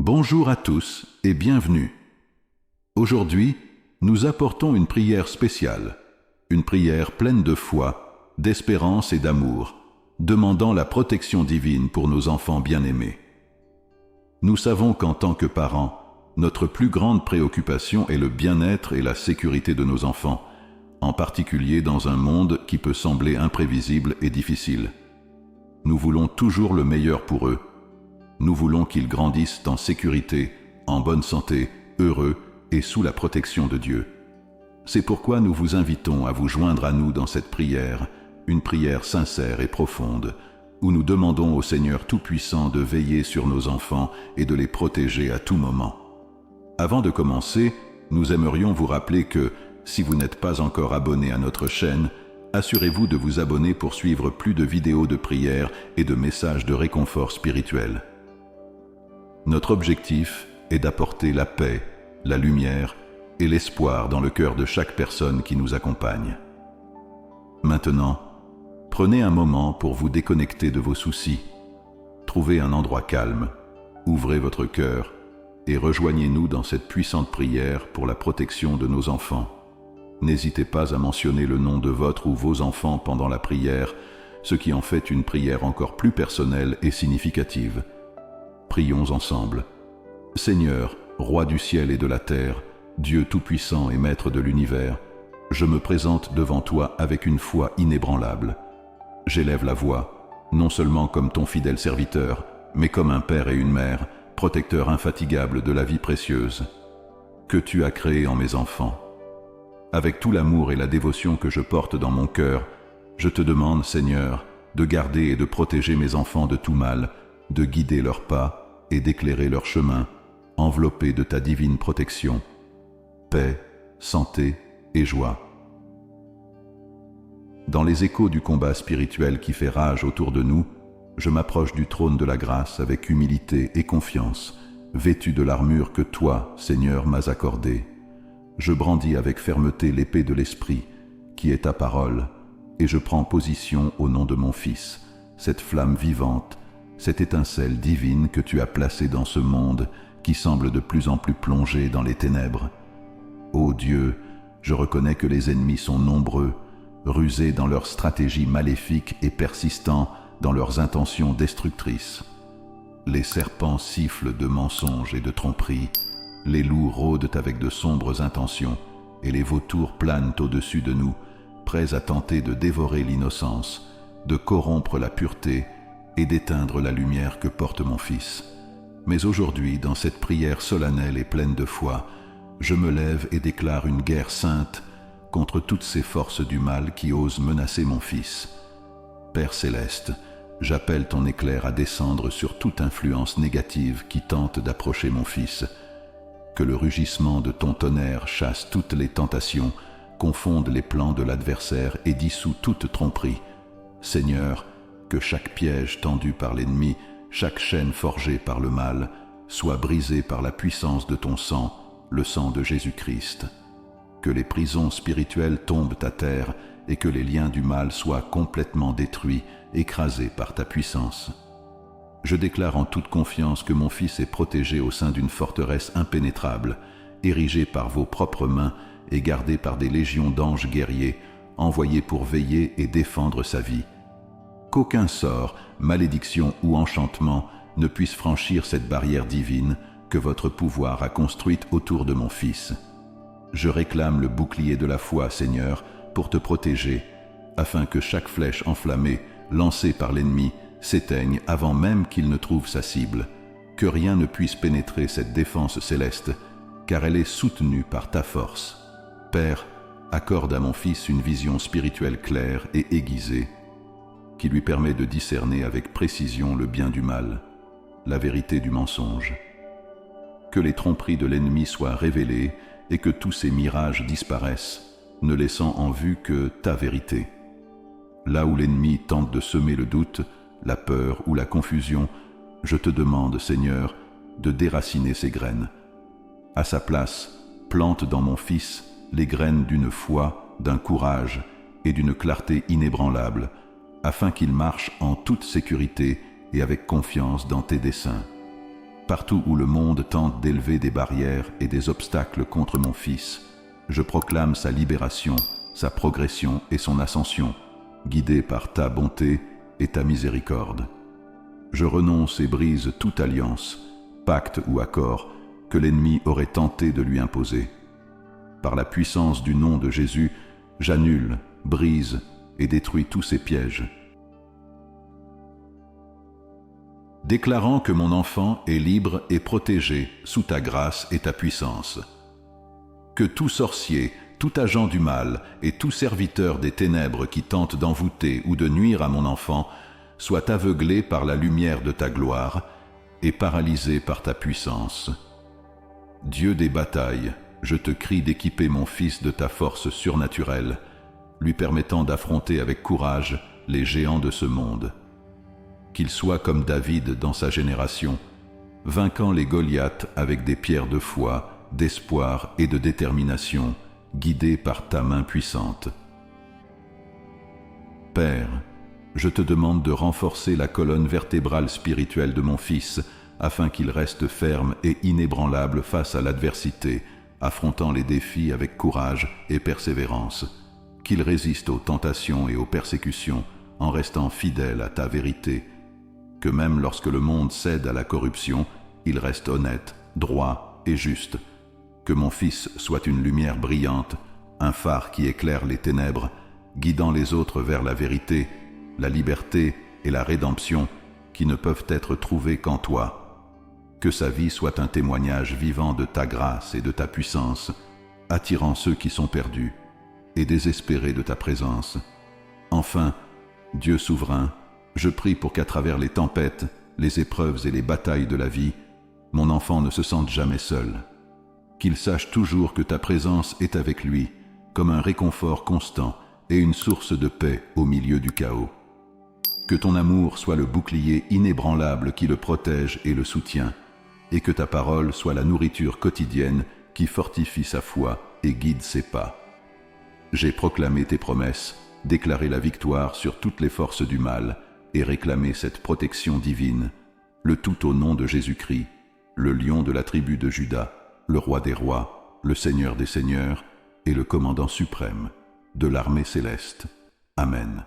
Bonjour à tous et bienvenue. Aujourd'hui, nous apportons une prière spéciale, une prière pleine de foi, d'espérance et d'amour, demandant la protection divine pour nos enfants bien-aimés. Nous savons qu'en tant que parents, notre plus grande préoccupation est le bien-être et la sécurité de nos enfants, en particulier dans un monde qui peut sembler imprévisible et difficile. Nous voulons toujours le meilleur pour eux. Nous voulons qu'ils grandissent en sécurité, en bonne santé, heureux et sous la protection de Dieu. C'est pourquoi nous vous invitons à vous joindre à nous dans cette prière, une prière sincère et profonde, où nous demandons au Seigneur Tout-Puissant de veiller sur nos enfants et de les protéger à tout moment. Avant de commencer, nous aimerions vous rappeler que, si vous n'êtes pas encore abonné à notre chaîne, assurez-vous de vous abonner pour suivre plus de vidéos de prière et de messages de réconfort spirituel. Notre objectif est d'apporter la paix, la lumière et l'espoir dans le cœur de chaque personne qui nous accompagne. Maintenant, prenez un moment pour vous déconnecter de vos soucis. Trouvez un endroit calme, ouvrez votre cœur et rejoignez-nous dans cette puissante prière pour la protection de nos enfants. N'hésitez pas à mentionner le nom de votre ou vos enfants pendant la prière, ce qui en fait une prière encore plus personnelle et significative. Prions ensemble. Seigneur, Roi du ciel et de la terre, Dieu tout-puissant et Maître de l'univers, je me présente devant toi avec une foi inébranlable. J'élève la voix, non seulement comme ton fidèle serviteur, mais comme un père et une mère, protecteur infatigable de la vie précieuse, que tu as créée en mes enfants. Avec tout l'amour et la dévotion que je porte dans mon cœur, je te demande, Seigneur, de garder et de protéger mes enfants de tout mal, de guider leurs pas et d'éclairer leur chemin, enveloppés de ta divine protection. Paix, santé et joie. Dans les échos du combat spirituel qui fait rage autour de nous, je m'approche du trône de la grâce avec humilité et confiance, vêtu de l'armure que toi, Seigneur, m'as accordée. Je brandis avec fermeté l'épée de l'Esprit, qui est ta parole, et je prends position au nom de mon Fils, cette flamme vivante, cette étincelle divine que tu as placée dans ce monde qui semble de plus en plus plongé dans les ténèbres. Ô Dieu, je reconnais que les ennemis sont nombreux, rusés dans leurs stratégies maléfiques et persistants dans leurs intentions destructrices. Les serpents sifflent de mensonges et de tromperies, les loups rôdent avec de sombres intentions, et les vautours planent au-dessus de nous, prêts à tenter de dévorer l'innocence, de corrompre la pureté et d'éteindre la lumière que porte mon Fils. Mais aujourd'hui, dans cette prière solennelle et pleine de foi, je me lève et déclare une guerre sainte contre toutes ces forces du mal qui osent menacer mon Fils. Père céleste, j'appelle ton éclair à descendre sur toute influence négative qui tente d'approcher mon Fils. Que le rugissement de ton tonnerre chasse toutes les tentations, confonde les plans de l'adversaire et dissout toute tromperie. Seigneur, que chaque piège tendu par l'ennemi, chaque chaîne forgée par le mal, soit brisée par la puissance de ton sang, le sang de Jésus-Christ. Que les prisons spirituelles tombent à terre et que les liens du mal soient complètement détruits, écrasés par ta puissance. Je déclare en toute confiance que mon Fils est protégé au sein d'une forteresse impénétrable, érigée par vos propres mains et gardée par des légions d'anges guerriers, envoyés pour veiller et défendre sa vie. Qu'aucun sort, malédiction ou enchantement ne puisse franchir cette barrière divine que votre pouvoir a construite autour de mon Fils. Je réclame le bouclier de la foi, Seigneur, pour te protéger, afin que chaque flèche enflammée, lancée par l'ennemi, s'éteigne avant même qu'il ne trouve sa cible, que rien ne puisse pénétrer cette défense céleste, car elle est soutenue par ta force. Père, accorde à mon Fils une vision spirituelle claire et aiguisée, qui lui permet de discerner avec précision le bien du mal, la vérité du mensonge. Que les tromperies de l'ennemi soient révélées et que tous ces mirages disparaissent, ne laissant en vue que ta vérité. Là où l'ennemi tente de semer le doute, la peur ou la confusion, je te demande, Seigneur, de déraciner ces graines. À sa place, plante dans mon Fils les graines d'une foi, d'un courage et d'une clarté inébranlable, afin qu'il marche en toute sécurité et avec confiance dans tes desseins. Partout où le monde tente d'élever des barrières et des obstacles contre mon Fils, je proclame sa libération, sa progression et son ascension, guidé par ta bonté et ta miséricorde. Je renonce et brise toute alliance, pacte ou accord que l'ennemi aurait tenté de lui imposer. Par la puissance du nom de Jésus, j'annule, brise et détruis tous ces pièges. Déclarant que mon enfant est libre et protégé sous ta grâce et ta puissance. Que tout sorcier, tout agent du mal et tout serviteur des ténèbres qui tente d'envoûter ou de nuire à mon enfant soit aveuglé par la lumière de ta gloire et paralysé par ta puissance. Dieu des batailles, je te crie d'équiper mon Fils de ta force surnaturelle, lui permettant d'affronter avec courage les géants de ce monde. Qu'il soit comme David dans sa génération, vainquant les Goliaths avec des pierres de foi, d'espoir et de détermination, guidé par ta main puissante. Père, je te demande de renforcer la colonne vertébrale spirituelle de mon Fils, afin qu'il reste ferme et inébranlable face à l'adversité, affrontant les défis avec courage et persévérance, qu'il résiste aux tentations et aux persécutions, en restant fidèle à ta vérité, que même lorsque le monde cède à la corruption, il reste honnête, droit et juste, que mon Fils soit une lumière brillante, un phare qui éclaire les ténèbres, guidant les autres vers la vérité, la liberté et la rédemption qui ne peuvent être trouvées qu'en toi. Que sa vie soit un témoignage vivant de ta grâce et de ta puissance, attirant ceux qui sont perdus et désespérés de ta présence. Enfin, Dieu souverain, je prie pour qu'à travers les tempêtes, les épreuves et les batailles de la vie, mon enfant ne se sente jamais seul. Qu'il sache toujours que ta présence est avec lui, comme un réconfort constant et une source de paix au milieu du chaos. Que ton amour soit le bouclier inébranlable qui le protège et le soutient, et que ta parole soit la nourriture quotidienne qui fortifie sa foi et guide ses pas. J'ai proclamé tes promesses, déclaré la victoire sur toutes les forces du mal, et réclamer cette protection divine, le tout au nom de Jésus-Christ, le lion de la tribu de Juda, le roi des rois, le Seigneur des seigneurs et le commandant suprême de l'armée céleste. Amen.